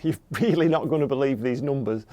You're really not going to believe these numbers.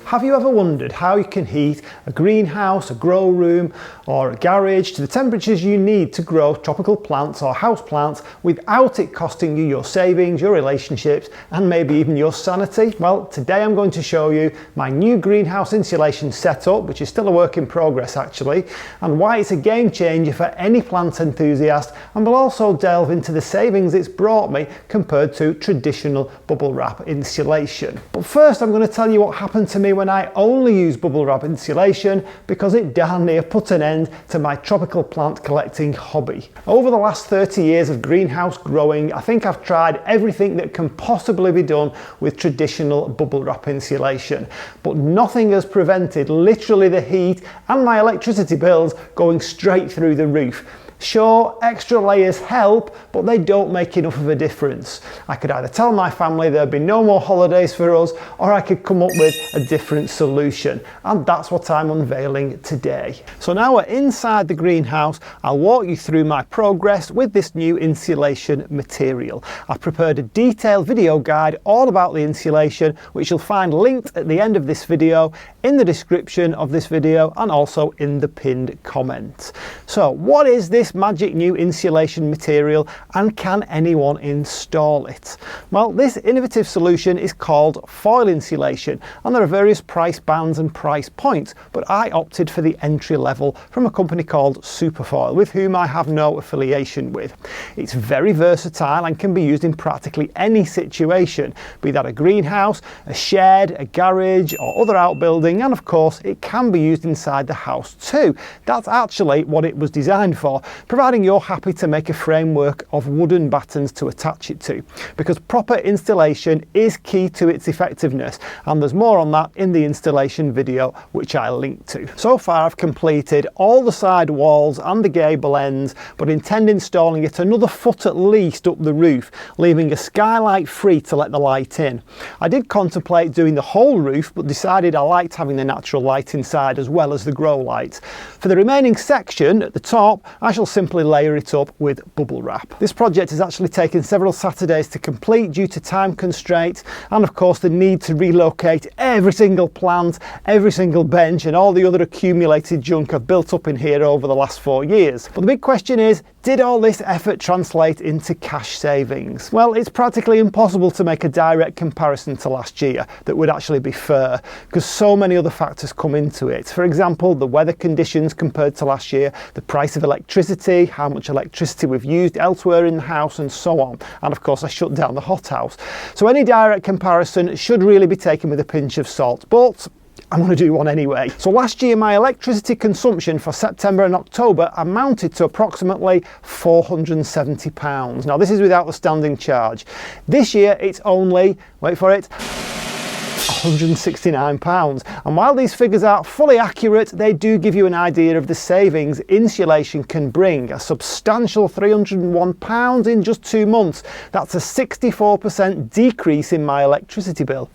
Have you ever wondered how you can heat a greenhouse, a grow room or a garage to the temperatures you need to grow tropical plants or house plants without it costing you your savings, your relationships and maybe even your sanity? Well, today I'm going to show you my new greenhouse insulation setup, which is still a work in progress actually, and why it's a game changer for any plant enthusiast, and we'll also delve into the savings it's brought me compared to traditional bubble wrap insulation. But first I'm going to tell you what happened to me when I only use bubble wrap insulation, because it darn near put an end to my tropical plant collecting hobby. Over the last 30 years of greenhouse growing, I think I've tried everything that can possibly be done with traditional bubble wrap insulation, but nothing has prevented literally the heat and my electricity bills going straight through the roof. Sure, extra layers help, but they don't make enough of a difference. I could either tell my family there'd be no more holidays for us, or I could come up with a different solution, and that's what I'm unveiling today. So now we're inside the greenhouse. I'll walk you through my progress with this new insulation material. I've prepared a detailed video guide all about the insulation, which you'll find linked at the end of this video, in the description of this video, and also in the pinned comment. So what is this magic new insulation material, and can anyone install it? Well, this innovative solution is called foil insulation, and there are various price bands and price points, but I opted for the entry level from a company called Superfoil, with whom I have no affiliation with. It's very versatile and can be used in practically any situation, be that a greenhouse, a shed, a garage or other outbuilding, and of course it can be used inside the house too. That's actually what it was designed for, providing you're happy to make a framework of wooden battens to attach it to, because proper installation is key to its effectiveness, and there's more on that in the installation video which I link to. So far I've completed all the side walls and the gable ends, but intend installing it another foot at least up the roof, leaving a skylight free to let the light in. I did contemplate doing the whole roof, but decided I liked having the natural light inside as well as the grow light. For the remaining section at the top, I shall simply layer it up with bubble wrap. This project has actually taken several Saturdays to complete due to time constraints, and of course the need to relocate every single plant, every single bench and all the other accumulated junk I've built up in here over the last 4 years. But the big question is, did all this effort translate into cash savings? Well, it's practically impossible to make a direct comparison to last year that would actually be fair, because so many other factors come into it. For example, the weather conditions compared to last year, the price of electricity, how much electricity we've used elsewhere in the house and so on. And of course I shut down the hothouse. So any direct comparison should really be taken with a pinch of salt, but I'm going to do one anyway. So last year my electricity consumption for September and October amounted to approximately £470. Now this is without the standing charge. This year it's only, wait for it, £169. And while these figures aren't fully accurate, they do give you an idea of the savings insulation can bring. A substantial £301 in just 2 months. That's a 64% decrease in my electricity bill.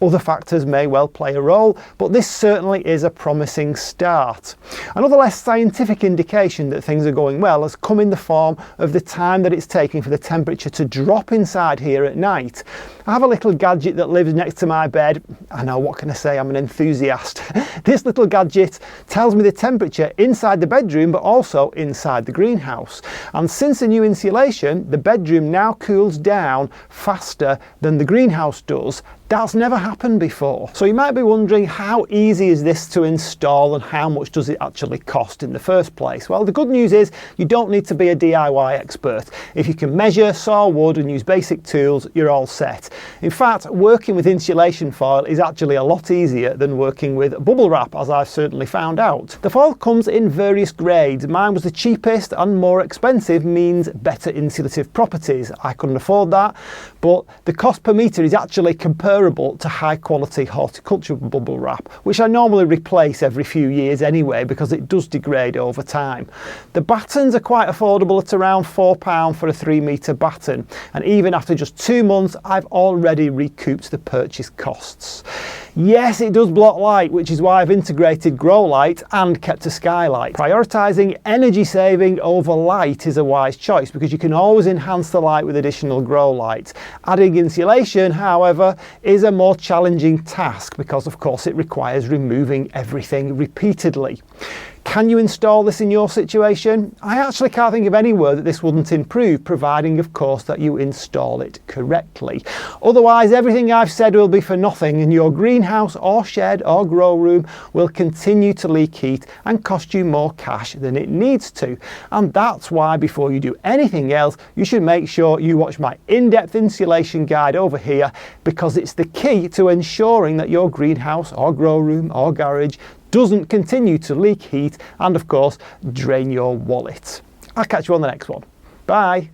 Other factors may well play a role, but this certainly is a promising start. Another less scientific indication that things are going well has come in the form of the time that it's taking for the temperature to drop inside here at night. I have a little gadget that lives next to my bed. I know, what can I say, I'm an enthusiast. This little gadget tells me the temperature inside the bedroom, but also inside the greenhouse. And since the new insulation, the bedroom now cools down faster than the greenhouse does. That's never happened before. So you might be wondering, how easy is this to install and how much does it actually cost in the first place? Well, the good news is you don't need to be a DIY expert. If you can measure, saw wood and use basic tools, you're all set. In fact, working with insulation foil is actually a lot easier than working with bubble wrap, as I've certainly found out. The foil comes in various grades. Mine was the cheapest, and more expensive means better insulative properties. I couldn't afford that, but the cost per metre is actually comparable to high quality horticultural bubble wrap, which I normally replace every few years anyway because it does degrade over time. The battens are quite affordable at around £4 for a 3 metre batten, and even after just 2 months I've already recouped the purchase costs. Yes, it does block light, which is why I've integrated grow light and kept a skylight. Prioritising energy saving over light is a wise choice because you can always enhance the light with additional grow light. Adding insulation, however, is a more challenging task because of course it requires removing everything repeatedly. Can you install this in your situation? I actually can't think of anywhere that this wouldn't improve, providing of course that you install it correctly. Otherwise, everything I've said will be for nothing and your greenhouse or shed or grow room will continue to leak heat and cost you more cash than it needs to. And that's why before you do anything else, you should make sure you watch my in-depth insulation guide over here, because it's the key to ensuring that your greenhouse or grow room or garage doesn't continue to leak heat and of course drain your wallet. I'll catch you on the next one. Bye.